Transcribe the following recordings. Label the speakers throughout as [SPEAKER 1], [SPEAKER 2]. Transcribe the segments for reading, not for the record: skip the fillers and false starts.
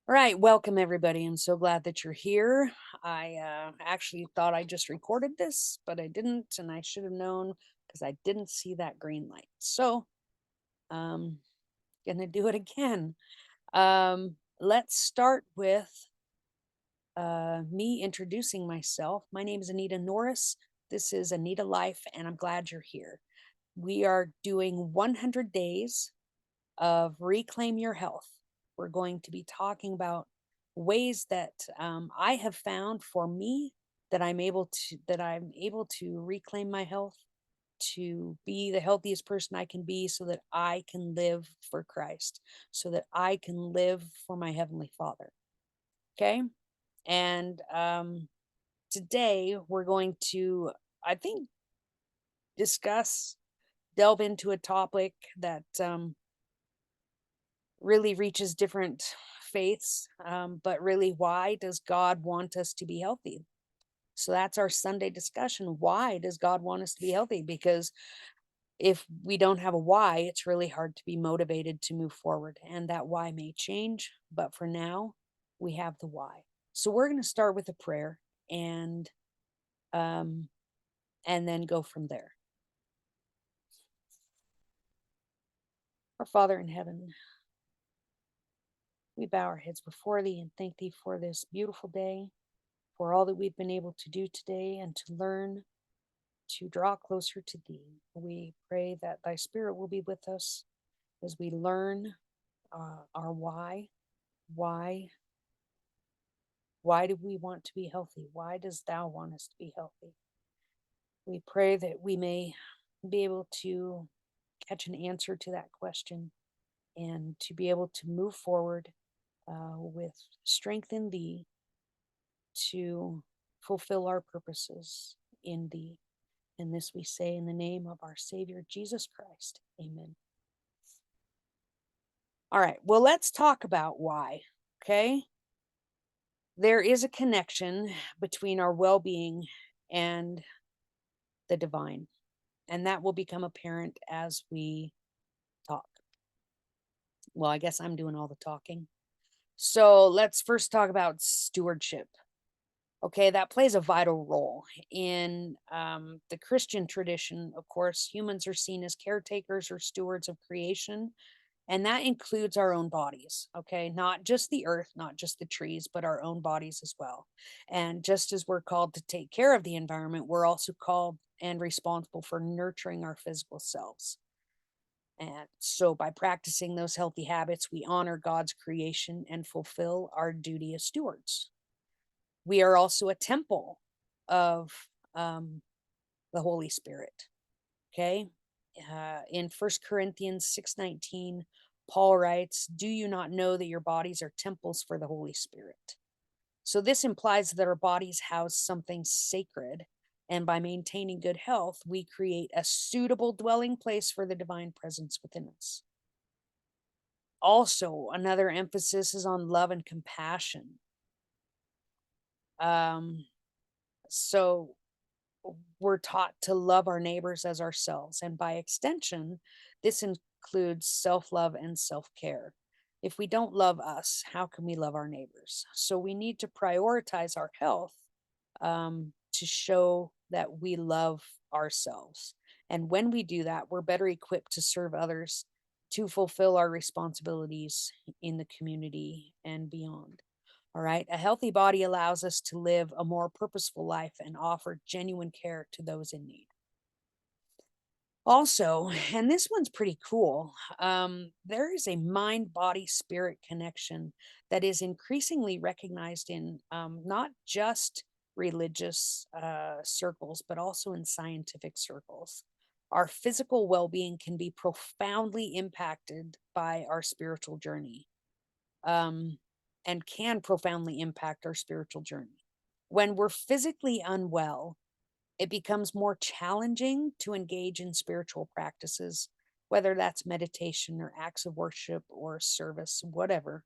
[SPEAKER 1] All right, welcome everybody. I'm so glad that you're here. I actually thought I just recorded this, but I didn't, and I should have known because I didn't see that green light. So, um, gonna do it again. Let's start with me introducing myself. My name is Anita Norris. This is Anita Life, and I'm glad you're here. We are doing 100 days of Reclaim Your Health. We're going to be talking about ways that I have found for me that I'm able to reclaim my health, to be the healthiest person I can be, so that I can live for Christ, so that I can live for my heavenly Father. Okay, and today we're going to, I think, discuss, delve into a topic that really reaches different faiths. But really, why does God want us to be healthy? So that's our Sunday discussion. Why does God want us to be healthy? Because if we don't have a why, it's really hard to be motivated to move forward. And that why may change. But for now, we have the why. So we're going to start with a prayer and um, and then go from there. Our Father in heaven, we bow our heads before thee and thank thee for this beautiful day, for all that we've been able to do today and to learn to draw closer to thee. We pray that thy spirit will be with us as we learn our why. Why? Why do we want to be healthy? Why does thou want us to be healthy? We pray that we may be able to catch an answer to that question and to be able to move forward with strength in thee to fulfill our purposes in thee. And this we say in the name of our Savior, Jesus Christ. Amen. All right. Well, let's talk about why. Okay. There is a connection between our well being and the divine, and that will become apparent as we talk. Well, I guess I'm doing all the talking. So let's first talk about stewardship. Okay, that plays a vital role in the Christian tradition. Of course, humans are seen as caretakers or stewards of creation, and that includes our own bodies. Okay, not just the earth, not just the trees, but our own bodies as well. And just as we're called to take care of the environment, we're also called and responsible for nurturing our physical selves. And so, by practicing those healthy habits, we honor God's creation and fulfill our duty as stewards. We are also a temple of um, the Holy Spirit. Okay. In First Corinthians 6:19, Paul writes, "Do you not know that your bodies are temples for the Holy Spirit?" So this implies that our bodies house something sacred. And by maintaining good health, we create a suitable dwelling place for the divine presence within us. Also, another emphasis is on love and compassion. Um, so we're taught to love our neighbors as ourselves. And by extension, this includes self love and self care. If we don't love us, how can we love our neighbors? So we need to prioritize our health to show that we love ourselves. And when we do that, we're better equipped to serve others, to fulfill our responsibilities in the community and beyond. All right. A healthy body allows us to live a more purposeful life and offer genuine care to those in need. Also, and this one's pretty cool, there is a mind body spirit connection that is increasingly recognized in not just religious circles, but also in scientific circles. Our physical well being can be profoundly impacted by our spiritual journey, um, and can profoundly impact our spiritual journey. When we're physically unwell, it becomes more challenging to engage in spiritual practices, whether that's meditation or acts of worship or service, whatever.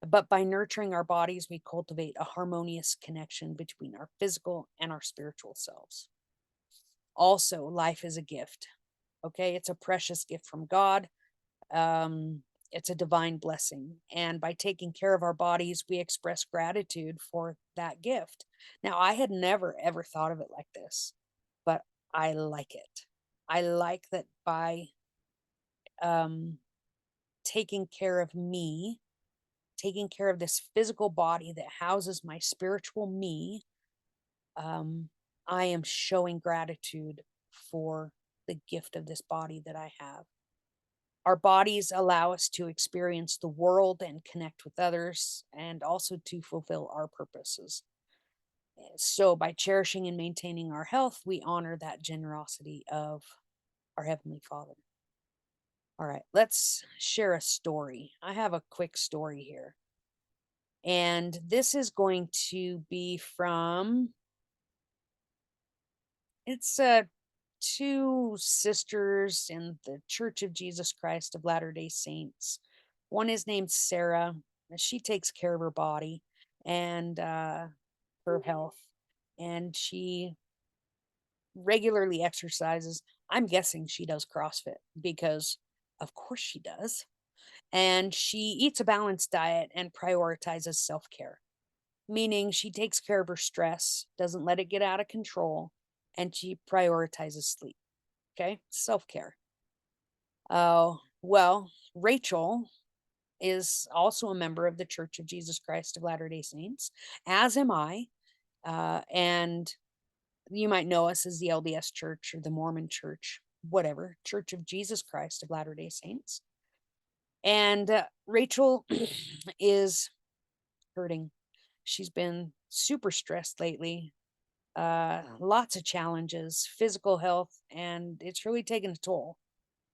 [SPEAKER 1] But by nurturing our bodies, we cultivate a harmonious connection between our physical and our spiritual selves. Also, life is a gift. Okay, it's a precious gift from God. Um, it's a divine blessing. And by taking care of our bodies, we express gratitude for that gift. Now, I had never, ever thought of it like this, but I like it. I like that by um, taking care of me, taking care of this physical body that houses my spiritual me, um, I am showing gratitude for the gift of this body that I have. Our bodies allow us to experience the world and connect with others, and also to fulfill our purposes. So, by cherishing and maintaining our health, we honor that generosity of our Heavenly Father. All right, let's share a story. I have a quick story here. And this is going to be from it's two sisters in the Church of Jesus Christ of Latter-day Saints. One is named Sarah. And she takes care of her body and her health, and she regularly exercises. I'm guessing she does CrossFit because, of course, she does. And she eats a balanced diet and prioritizes self care, meaning she takes care of her stress, doesn't let it get out of control, and she prioritizes sleep. Okay, self care. Well, Rachel is also a member of the Church of Jesus Christ of Latter day Saints, as am I. And you might know us as the LDS Church or the Mormon Church, whatever, Church of Jesus Christ of Latter day Saints. And Rachel is hurting. She's been super stressed lately, lots of challenges, physical health, and it's really taken a toll.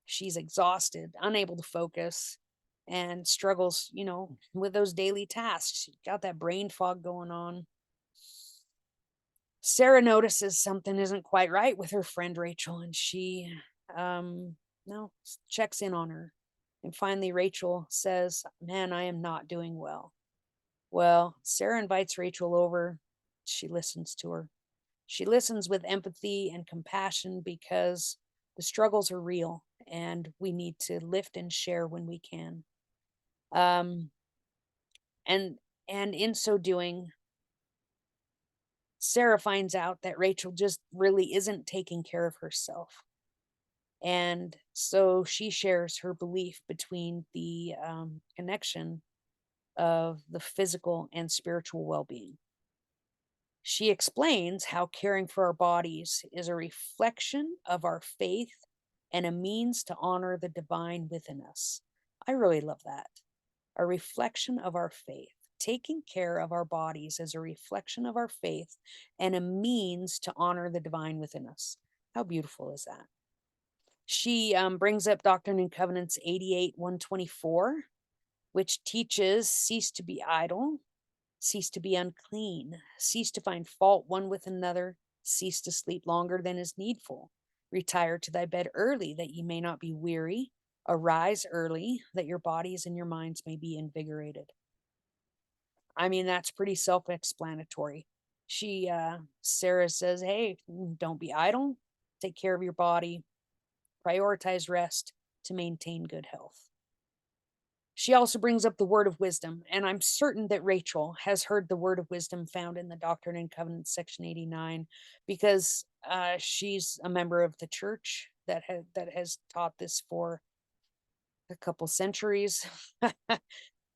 [SPEAKER 1] She's exhausted, unable to focus, and struggles, with those daily tasks. She's got that brain fog going on. Sarah notices something isn't quite right with her friend Rachel, and she no checks in on her. And finally Rachel says, "Man, I am not doing well." Well, Sarah invites Rachel over. She listens to her. She listens with empathy and compassion because the struggles are real and we need to lift and share when we can. Um, and and in so doing, Sarah finds out that Rachel just really isn't taking care of herself. And so she shares her belief between the connection of the physical and spiritual well being. She explains how caring for our bodies is a reflection of our faith and a means to honor the divine within us. I really love that. A reflection of our faith. Taking care of our bodies is a reflection of our faith and a means to honor the divine within us. How beautiful is that? She brings up Doctrine and Covenants 88 124, which teaches cease to be idle, cease to be unclean, cease to find fault one with another, cease to sleep longer than is needful. Retire to thy bed early, that ye may not be weary. Arise early, that your bodies and your minds may be invigorated. I mean, that's pretty self explanatory. Sarah says, hey, don't be idle, take care of your body, prioritize rest to maintain good health. She also brings up the word of wisdom, and I'm certain that Rachel has heard the word of wisdom found in the Doctrine and Covenants, section 89, because she's a member of the church that has taught this for a couple centuries.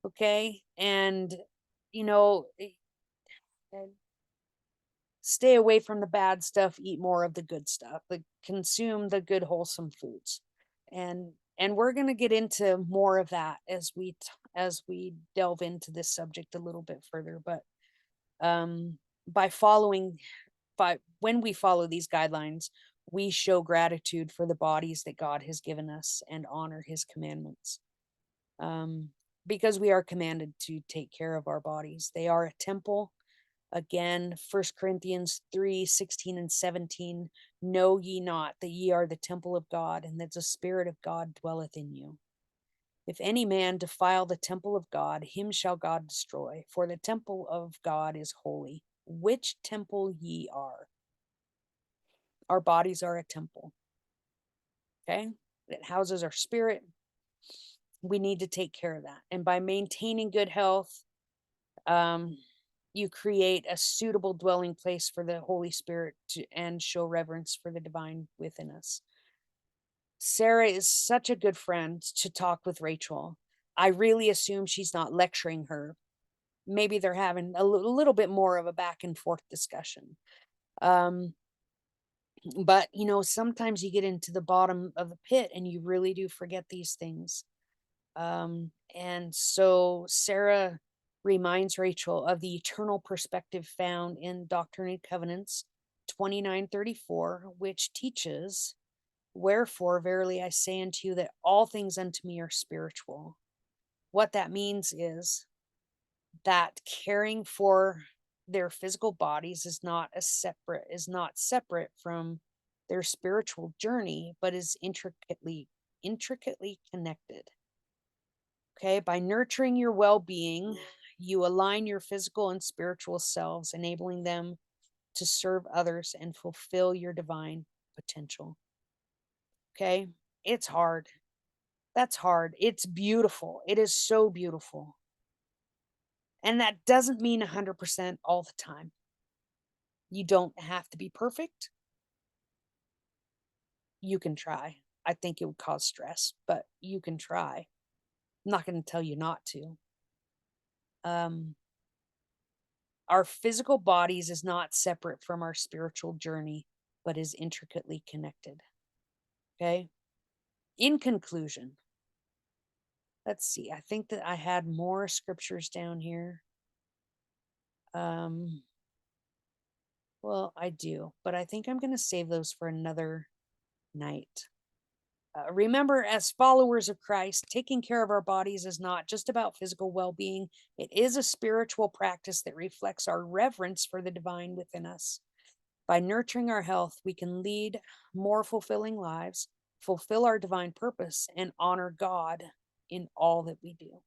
[SPEAKER 1] Okay, and you know, stay away from the bad stuff, eat more of the good stuff, like consume the good wholesome foods. And we're going to get into more of that as we delve into this subject a little bit further, but um by following by when we follow these guidelines, we show gratitude for the bodies that God has given us and honor his commandments. Um because we are commanded to take care of our bodies. They are a temple. Again, 1 Corinthians 3:16 and 17. Know ye not that ye are the temple of God, and that the Spirit of God dwelleth in you? If any man defile the temple of God, him shall God destroy. For the temple of God is holy, which temple ye are. Our bodies are a temple. Okay? It houses our spirit, We need to take care of that. And by maintaining good health, um, you create a suitable dwelling place for the Holy Spirit and show reverence for the divine within us. Sarah is such a good friend to talk with Rachel. I really assume she's not lecturing her. Maybe they're having a little bit more of a back and forth discussion. Um, but sometimes you get into the bottom of the pit and you really do forget these things. And so Sarah reminds Rachel of the eternal perspective found in Doctrine and Covenants 29:34, which teaches, "Wherefore, verily I say unto you that all things unto me are spiritual." What that means is that caring for their physical bodies is not separate from their spiritual journey, but is intricately connected. Okay, by nurturing your well-being, you align your physical and spiritual selves, enabling them to serve others and fulfill your divine potential. Okay, it's hard. That's hard. It's beautiful. It is so beautiful. And that doesn't mean 100% all the time. You don't have to be perfect. You can try. I think it would cause stress, but you can try. I'm not going to tell you not to. Um, our physical bodies is not separate from our spiritual journey, but is intricately connected. Okay. In conclusion, let's see. I think that I had more scriptures down here. Um, well, I do, but I think I'm going to save those for another night. Remember, as followers of Christ, taking care of our bodies is not just about physical well being, it is a spiritual practice that reflects our reverence for the divine within us. By nurturing our health, we can lead more fulfilling lives, fulfill our divine purpose, and honor God in all that we do.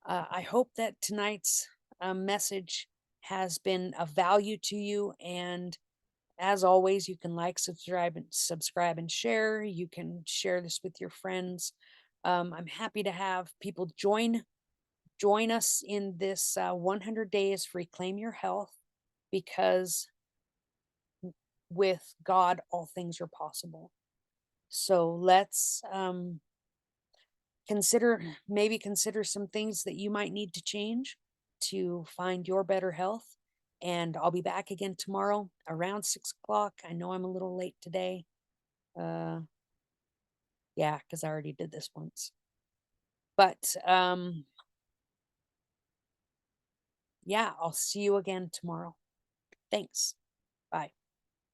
[SPEAKER 1] I hope that tonight's message has been of value to you. And as always, you can like, subscribe, and share. You can share this with your friends. I'm happy to have people join us in this 100 days reclaim your health, because with God, all things are possible. So let's consider some things that you might need to change to find your better health. And I'll be back again tomorrow around 6 o'clock. I know I'm a little late today. Uh, yeah, because I already did this once. But yeah, I'll see you again tomorrow. Thanks. Bye.